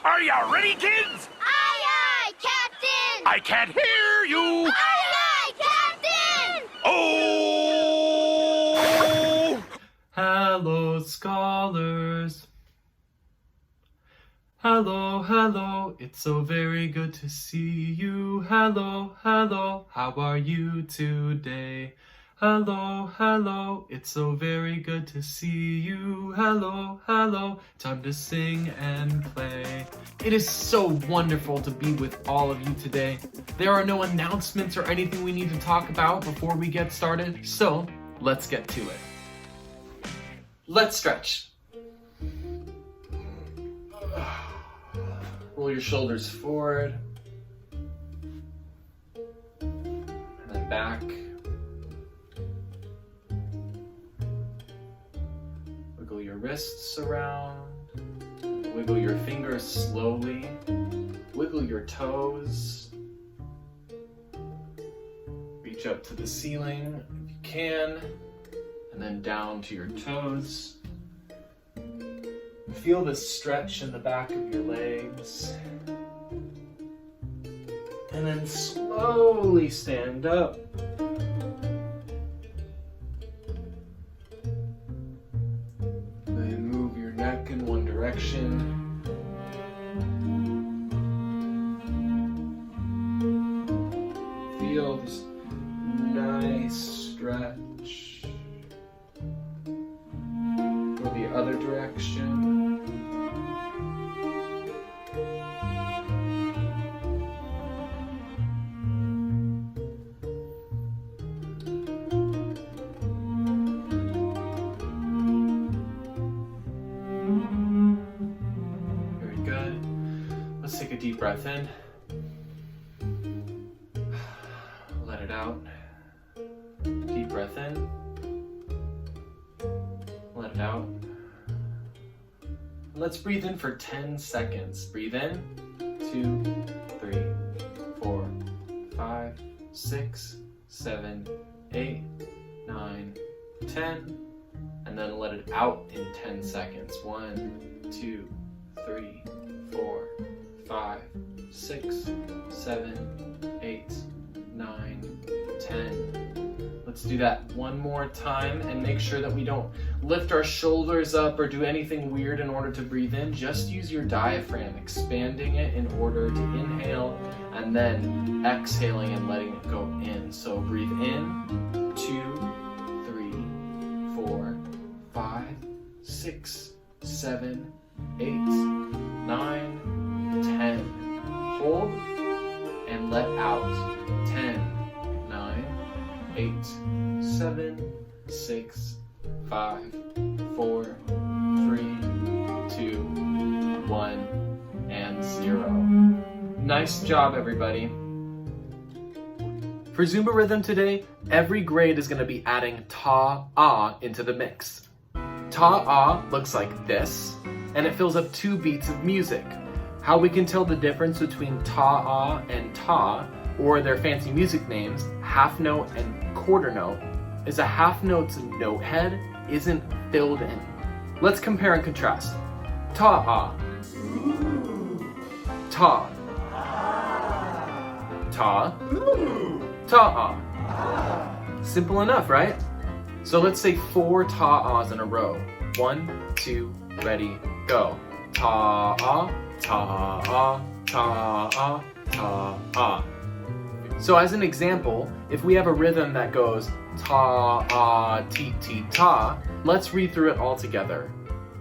Are you ready, kids? Aye, aye, Captain! I can't hear you! Aye, aye, Captain! Oh! Hello, scholars. Hello, hello, it's so very good to see you. Hello, hello, how are you today? Hello, hello, it's so very good to see you. Hello, hello, time to sing and play. It is so wonderful to be with all of you today. There are no announcements or anything we need to talk about before we get started, so let's get to it. Let's stretch. Roll your shoulders forward and then back. Wiggle your wrists around. Wiggle your fingers slowly. Wiggle your toes. Reach up to the ceiling if you can, and then down to your toes. Feel the stretch in the back of your legs. And then slowly stand up. Then move your neck in one direction. Feel this nice stretch. Go the other direction. Take a deep breath in. Let it out. Deep breath in. Let it out. Let's breathe in for 10 seconds. Breathe in. 2, 3, 4, 5, 6, 7, 8, 9, 10. And then let it out in 10 seconds. 1, 2, 3, 4, 5, 6, 7, 8, 9, 10. Let's do that one more time and make sure that we don't lift our shoulders up or do anything weird in order to breathe in. Just use your diaphragm, expanding it in order to inhale and then exhaling and letting it go in. So breathe in, 2, 3, 4, 5, 6, 7, 8, 9, 10. Hold and let out. 10, 9, 8, 7, 6, 5, 4, 3, 2, 1, and 0. Nice job, everybody. For Zumba Rhythm today, every grade is going to be adding ta-ah into the mix. Ta-ah looks like this, and it fills up 2 beats of music. How we can tell the difference between ta-ah and ta, or their fancy music names, half note and quarter note, is a half note's note head isn't filled in. Let's compare and contrast. Ta-ah. Ta. Ta. Ta-ah. Simple enough, right? So let's say 4 ta-ahs in a row. 1, 2, ready, go. Ta-ah. Ta-ah, ta-ah, ta-ah. So as an example, if we have a rhythm that goes ta-ah, ti-ti-ta, let's read through it all together.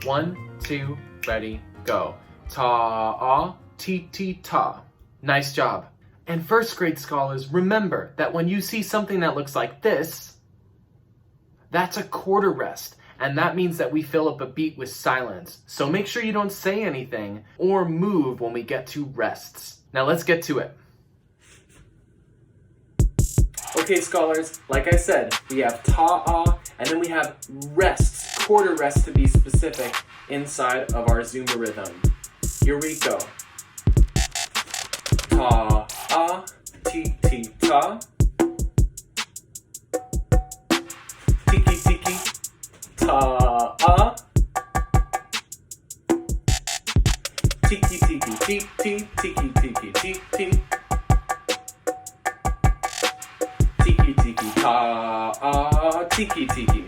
1, 2, ready, go. Ta-ah, ti-ti-ta. Nice job. And first grade scholars, remember that when you see something that looks like this, that's a quarter rest. And that means that we fill up a beat with silence. So make sure you don't say anything or move when we get to rests. Now let's get to it. Okay, scholars, like I said, we have ta-ah, and then we have rests, quarter rests to be specific, inside of our Zumba rhythm. Here we go. Ta-ah, ti-ti-ta. Tiki-tiki. Ta-ah. Tiki tiki tiki tiki tiki tiki. Tiki tiki ta tiki tiki.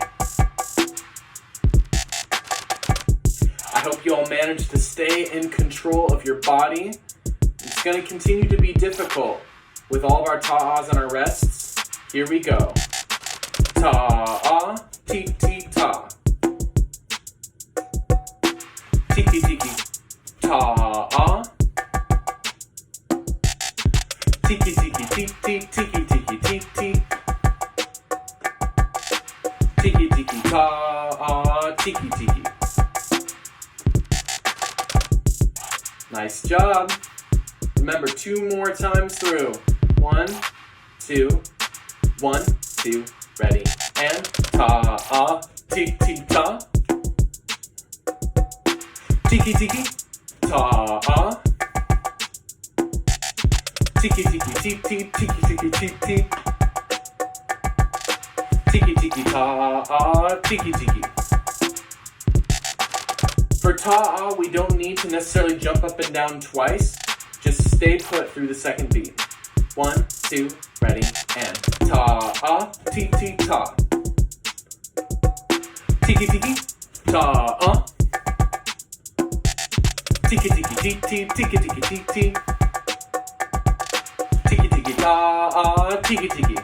I hope you all managed to stay in control of your body. It's going to continue to be difficult with all of our ta-ahs and our rests. Here we go. Ta-ah, ti-ti-ta. Tiki-tiki, ta-ah. Tiki-tiki, ti-ti-tiki-tiki-tiki. Tiki-tiki, ta-ah, tiki-tiki. Nice job. Remember, 2 more times through. 1, 2, 1, 2, ready, and ta-ah, ti-ti-ta. Tiki-tiki, ta-ah. Tiki-tiki-ti-ti, tiki-tiki-ti-ti. Tiki-tiki, ta-ah, tiki-tiki. For ta-ah, we don't need to necessarily jump up and down twice. Just stay put through the second beat. 1, 2, ready, and ta-ah, ti-ti-ta. Tiki-tiki, ta-ah. Tiki-tiki-ti-ti, tiki-tiki-ti-ti. Tiki-tiki, ta-ah, tiki-tiki.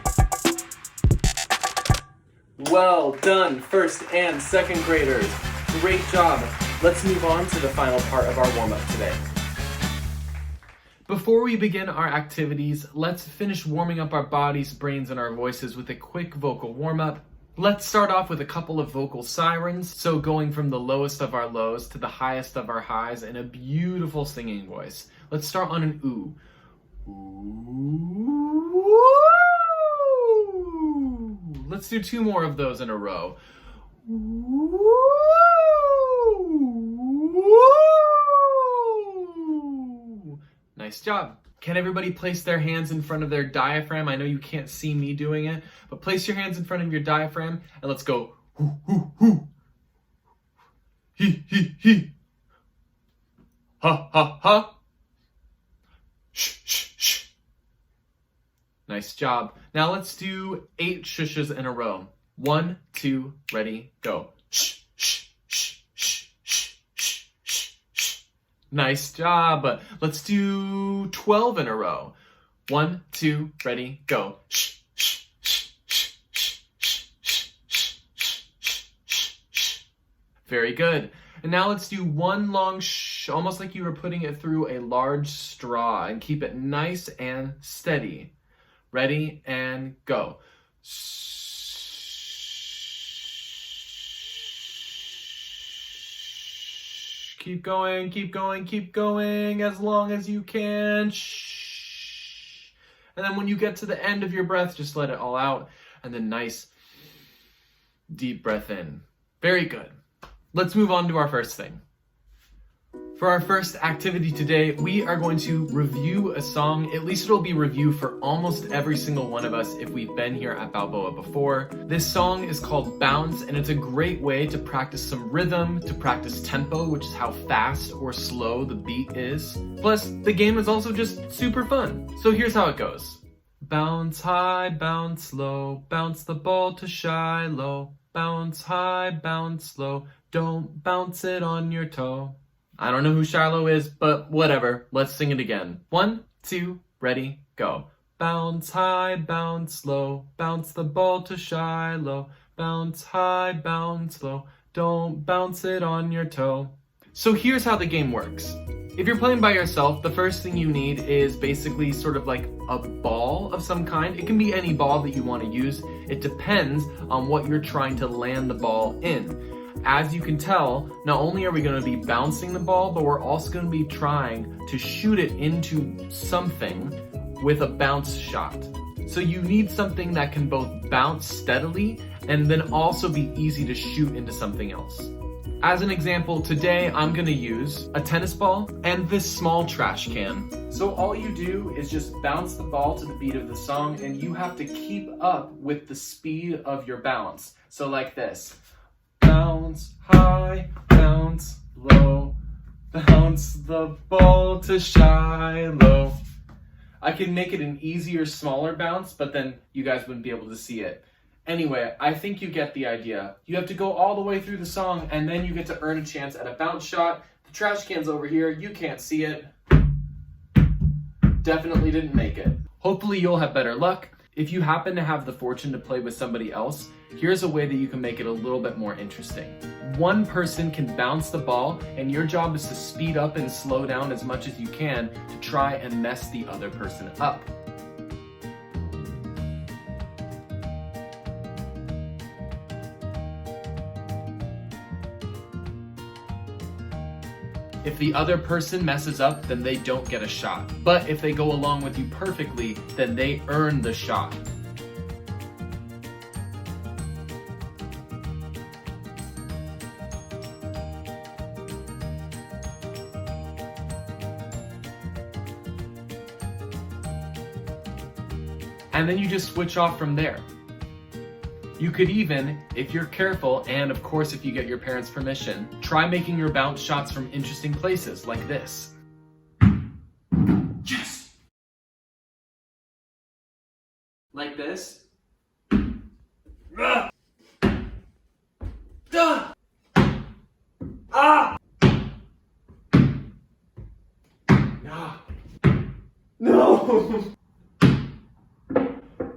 Well done, first and second graders. Great job. Let's move on to the final part of our warm-up today. Before we begin our activities, let's finish warming up our bodies, brains, and our voices with a quick vocal warm-up. Let's start off with a couple of vocal sirens, so going from the lowest of our lows to the highest of our highs in a beautiful singing voice. Let's start on an ooh. Ooh. Let's do 2 more of those in a row. Ooh. Nice job. Can everybody place their hands in front of their diaphragm? I know you can't see me doing it, but place your hands in front of your diaphragm and let's go. Hoo, hoo, hoo. He, he. Ha, ha, ha. Shh, shh, shh. Nice job. Now let's do 8 shushes in a row. 1, 2, ready, go. Shh, shh, shh, shh, shh, shh, shh, shh. Nice job. Let's do 12 in a row. 1, 2, ready, go. Shh, shh, shh, shh, shh, shh, shh, shh, shh, shh, shh. Very good. And now let's do 1 long shh, almost like you were putting it through a large straw, and keep it nice and steady. Ready, and go. Keep going, keep going, keep going as long as you can. Shh. And then when you get to the end of your breath, just let it all out. And then nice, deep breath in. Very good. Let's move on to our first thing. For our first activity today, we are going to review a song. At least it'll be review for almost every single one of us if we've been here at Balboa before. This song is called Bounce, and it's a great way to practice some rhythm, to practice tempo, which is how fast or slow the beat is. Plus, the game is also just super fun. So here's how it goes. Bounce high, bounce low, bounce the ball to Shiloh. Bounce high, bounce low, don't bounce it on your toe. I don't know who Shiloh is, but whatever. Let's sing it again. 1, 2, ready, go. Bounce high, bounce low, bounce the ball to Shiloh. Bounce high, bounce low, don't bounce it on your toe. So here's how the game works. If you're playing by yourself, the first thing you need is basically sort of like a ball of some kind. It can be any ball that you want to use. It depends on what you're trying to land the ball in. As you can tell, not only are we going to be bouncing the ball, but we're also going to be trying to shoot it into something with a bounce shot. So you need something that can both bounce steadily and then also be easy to shoot into something else. As an example, today I'm going to use a tennis ball and this small trash can. So all you do is just bounce the ball to the beat of the song, and you have to keep up with the speed of your bounce. So like this. Bounce high, bounce low, bounce the ball to Shiloh. I can make it an easier, smaller bounce, but then you guys wouldn't be able to see it. Anyway, I think you get the idea. You have to go all the way through the song, and then you get to earn a chance at a bounce shot. The trash can's over here. You can't see it. Definitely didn't make it. Hopefully you'll have better luck. If you happen to have the fortune to play with somebody else, here's a way that you can make it a little bit more interesting. One person can bounce the ball, and your job is to speed up and slow down as much as you can to try and mess the other person up. If the other person messes up, then they don't get a shot. But if they go along with you perfectly, then they earn the shot. And then you just switch off from there. You could even, if you're careful, and of course if you get your parents' permission, try making your bounce shots from interesting places, like this. Yes! Like this. Ah! Ah! Ah! No!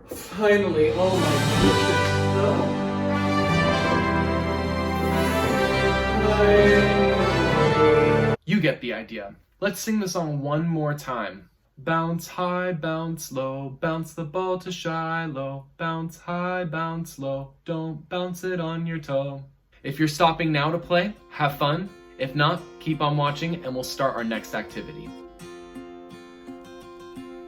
Finally, oh my goodness. You get the idea. Let's sing the song one more time. Bounce high, bounce low, bounce the ball to Shiloh. Bounce high, bounce low, don't bounce it on your toe. If you're stopping now to play, have fun. If not, keep on watching and we'll start our next activity.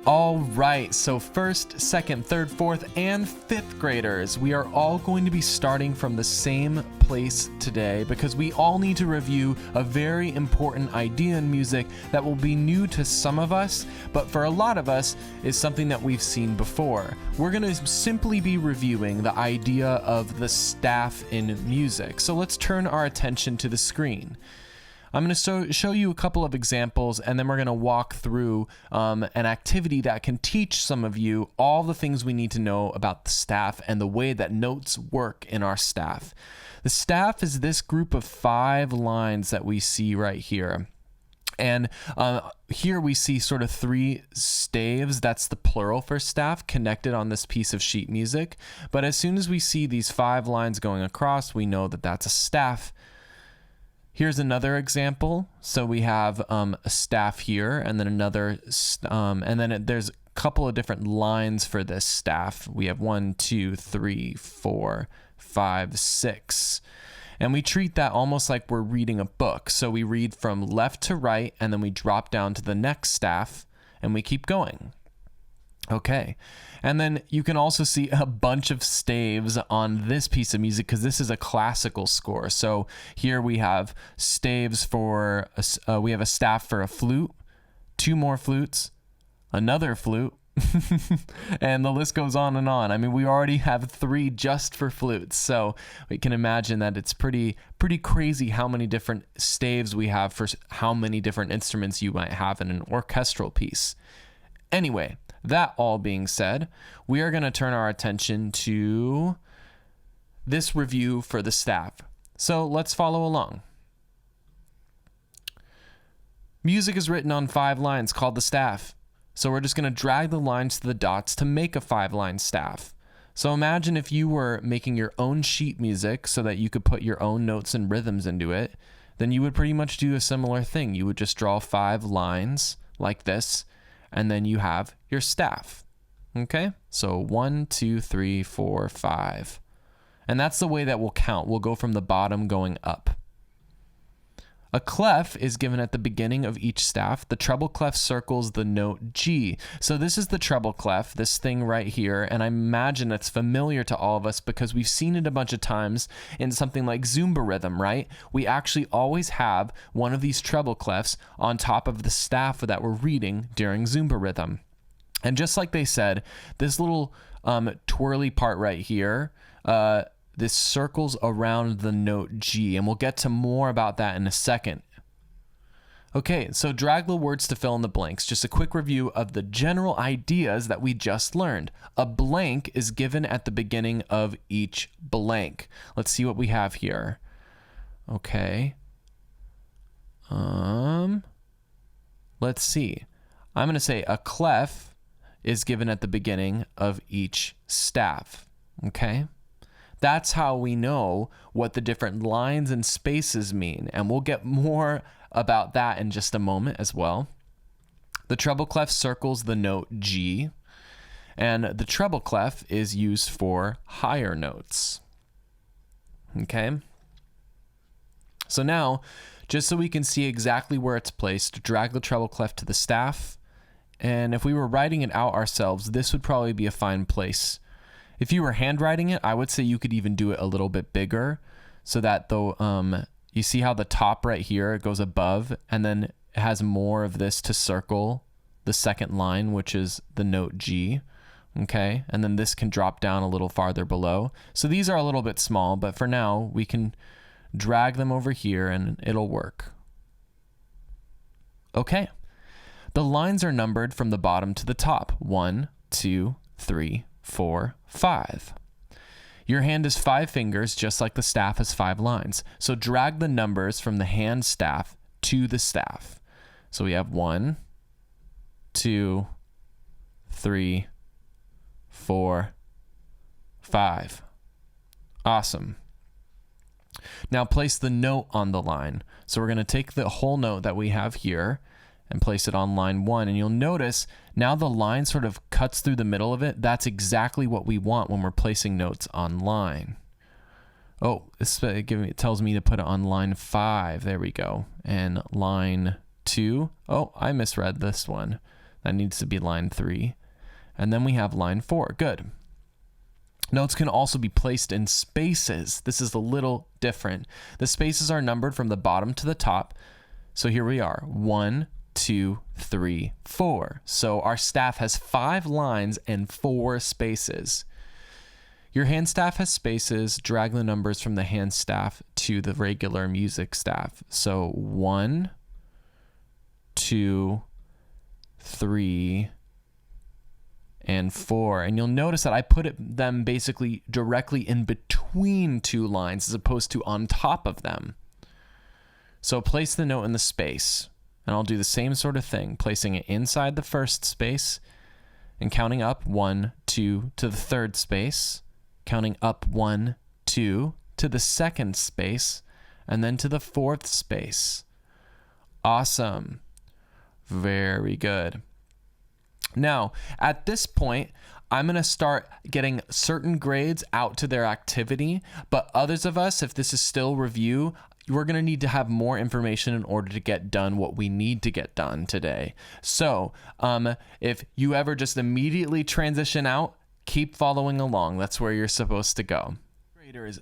All right, so first, second, third, fourth, and fifth graders, we are all going to be starting from the same place today because we all need to review a very important idea in music that will be new to some of us, but for a lot of us is something that we've seen before. We're going to simply be reviewing the idea of the staff in music. So let's turn our attention to the screen. I'm going to show you a couple of examples, and then we're going to walk through an activity that can teach some of you all the things we need to know about the staff and the way that notes work in our staff. The staff is this group of 5 lines that we see right here. And here we see sort of 3 staves, that's the plural for staff, connected on this piece of sheet music. But as soon as we see these 5 lines going across, we know that that's a staff. Here's another example. So we have a staff here, and then another, and then there's a couple of different lines for this staff. We have 1, 2, 3, 4, 5, 6. And we treat that almost like we're reading a book. So we read from left to right, and then we drop down to the next staff, and we keep going. Okay, and then you can also see a bunch of staves on this piece of music because this is a classical score. So here we have staves for, we have a staff for a flute, 2 more flutes, another flute, and the list goes on and on. I mean, we already have 3 just for flutes, so we can imagine that it's pretty crazy how many different staves we have for how many different instruments you might have in an orchestral piece. Anyway, that all being said, we are going to turn our attention to this review for the staff. So let's follow along. Music is written on 5 lines called the staff. So we're just going to drag the lines to the dots to make a 5-line staff. So imagine if you were making your own sheet music so that you could put your own notes and rhythms into it, then you would pretty much do a similar thing. You would just draw 5 lines like this, and then you have your staff. Okay? So 1, 2, 3, 4, 5. And that's the way that we'll count. We'll go from the bottom going up. A clef is given at the beginning of each staff. The treble clef circles the note G. So this is the treble clef, this thing right here, and I imagine it's familiar to all of us because we've seen it a bunch of times in something like Zumba rhythm, right? We actually always have one of these treble clefs on top of the staff that we're reading during Zumba rhythm. And just like they said, this little twirly part right here, this circles around the note G, and we'll get to more about that in a second. Okay, so drag the words to fill in the blanks. Just a quick review of the general ideas that we just learned. A blank is given at the beginning of each blank. Let's see what we have here. Okay. Let's see. I'm going to say a clef is given at the beginning of each staff. Okay? That's how we know what the different lines and spaces mean, and we'll get more about that in just a moment as well. The treble clef circles the note G, and the treble clef is used for higher notes. Okay? So now, just so we can see exactly where it's placed, drag the treble clef to the staff, and if we were writing it out ourselves, this would probably be a fine place. If you were handwriting it, I would say you could even do it a little bit bigger, so that though you see how the top right here goes above, and then it has more of this to circle the second line, which is the note G. Okay, and then this can drop down a little farther below. So these are a little bit small, but for now we can drag them over here and it'll work. Okay, the lines are numbered from the bottom to the top. 1, 2, 3, 4, 5. Your hand is 5 fingers, just like the staff has 5 lines. So drag the numbers from the hand staff to the staff. So we have 1, 2, 3, 4, 5. Awesome. Now place the note on the line. So we're going to take the whole note that we have here and place it on line 1. And you'll notice now the line sort of cuts through the middle of it. That's exactly what we want when we're placing notes on line. Oh, it tells me to put it on line 5. There we go. And line 2. Oh, I misread this one. That needs to be line 3. And then we have line 4. Good. Notes can also be placed in spaces. This is a little different. The spaces are numbered from the bottom to the top. So here we are. 1, 2, 3, 4. So our staff has 5 lines and 4 spaces. Your hand staff has spaces. Drag the numbers from the hand staff to the regular music staff. So 1, 2, 3, and 4. And you'll notice that I put them basically directly in between 2 lines as opposed to on top of them. So place the note in the space. And I'll do the same sort of thing, placing it inside the first space and counting up 1, 2 to the third space, counting up 1, 2 to the second space, and then to the fourth space. Awesome. Very good. Now, at this point, I'm going to start getting certain grades out to their activity, but others of us, if this is still review, we're going to need to have more information in order to get done what we need to get done today. So if you ever just immediately transition out, keep following along. That's where you're supposed to go.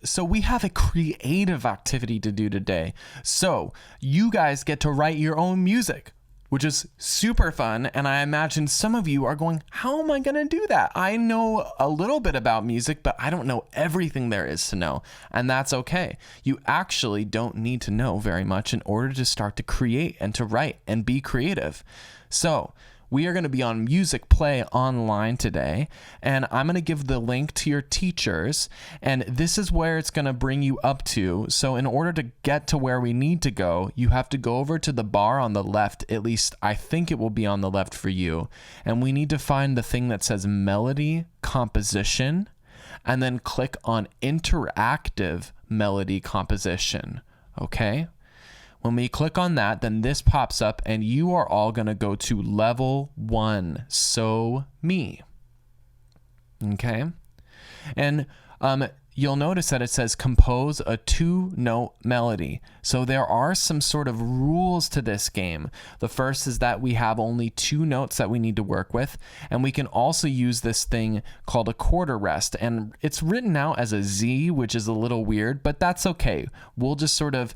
So we have a creative activity to do today. So you guys get to write your own music, which is super fun. And I imagine some of you are going, how am I going to do that? I know a little bit about music, but I don't know everything there is to know. And that's okay. You actually don't need to know very much in order to start to create and to write and be creative. So we are going to be on Music Play Online today, and I'm going to give the link to your teachers, and this is where it's going to bring you up to. So in order to get to where we need to go, you have to go over to the bar on the left. At least I think it will be on the left for you. And we need to find the thing that says Melody Composition, and then click on Interactive Melody Composition. Okay? When we click on that, then this pops up and you are all going to go to level 1, So Me. Okay? And you'll notice that it says compose a 2-note melody. So there are some sort of rules to this game. The first is that we have only 2 notes that we need to work with, and we can also use this thing called a quarter rest, and it's written out as a Z, which is a little weird, but that's okay. We'll just sort of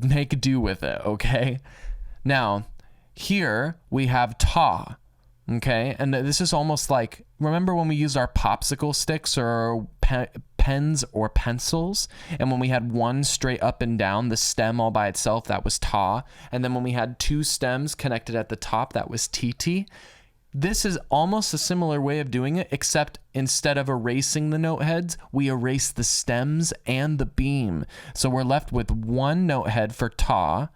make do with it, okay? Now, here we have ta, okay? And this is almost like, remember when we used our popsicle sticks or pens or pencils. And when we had one straight up and down, the stem all by itself, that was ta. And then when we had two stems connected at the top, that was tt. This is almost a similar way of doing it, except instead of erasing the note heads, we erase the stems and the beam. So we're left with one note head for ta,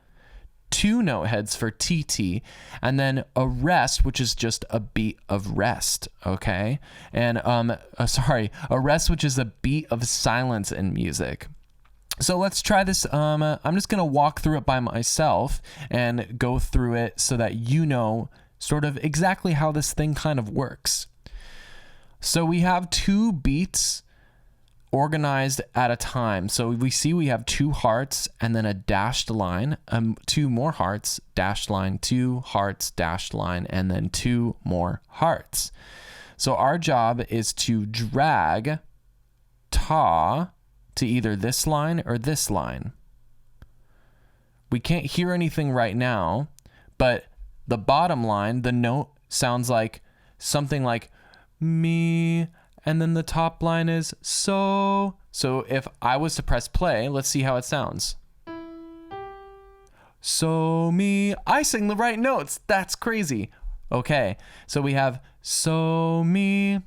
two note heads for tt, and then a rest, which is just a beat of rest, okay? And a rest, which is a beat of silence in music. So let's try this. I'm just gonna walk through it by myself and go through it so that you know sort of exactly how this thing kind of works. So we have two beats organized at a time. So we see we have two hearts and then a dashed line, two more hearts, dashed line, two hearts, dashed line, and then two more hearts. So our job is to drag ta to either this line or this line. We can't hear anything right now, but the bottom line, the note sounds like something like me, and then the top line is so. So if I was to press play, let's see how it sounds. So me, I sing the right notes. That's crazy. Okay, so we have so me,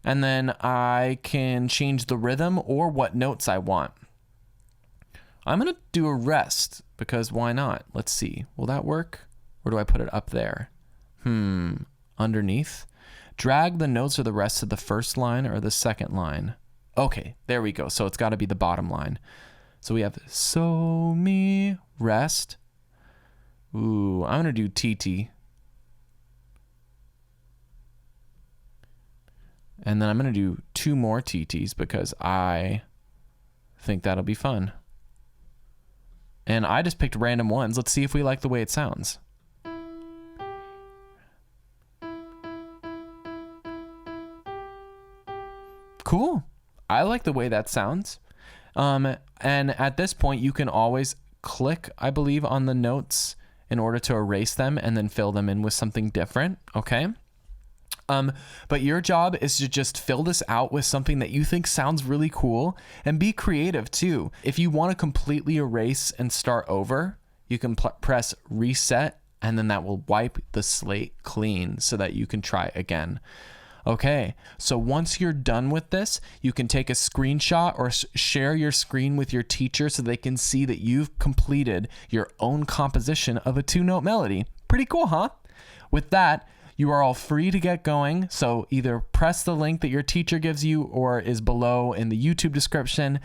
and then I can change the rhythm or what notes I want. I'm gonna do a rest because why not? Let's see, will that work? Or do I put it up there? Underneath. Drag the notes or the rest to the first line or the second line. Okay, there we go. So it's got to be the bottom line. So we have so me, rest. Ooh, I'm going to do tt. And then I'm going to do two more tt's because I think that'll be fun. And I just picked random ones. Let's see if we like the way it sounds. Cool. I like the way that sounds. And at this point, you can always click, I believe, on the notes in order to erase them and then fill them in with something different. Okay. But your job is to just fill this out with something that you think sounds really cool and be creative too. If you want to completely erase and start over, you can press reset and then that will wipe the slate clean so that you can try again. Okay, so once you're done with this, you can take a screenshot or share your screen with your teacher so they can see that you've completed your own composition of a two-note melody. Pretty cool, huh? With that, you are all free to get going. So either press the link that your teacher gives you or is below in the YouTube description.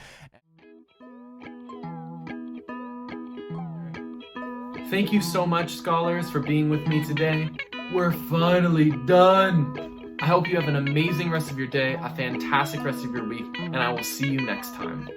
Thank you so much, scholars, for being with me today. We're finally done. I hope you have an amazing rest of your day, a fantastic rest of your week, and I will see you next time.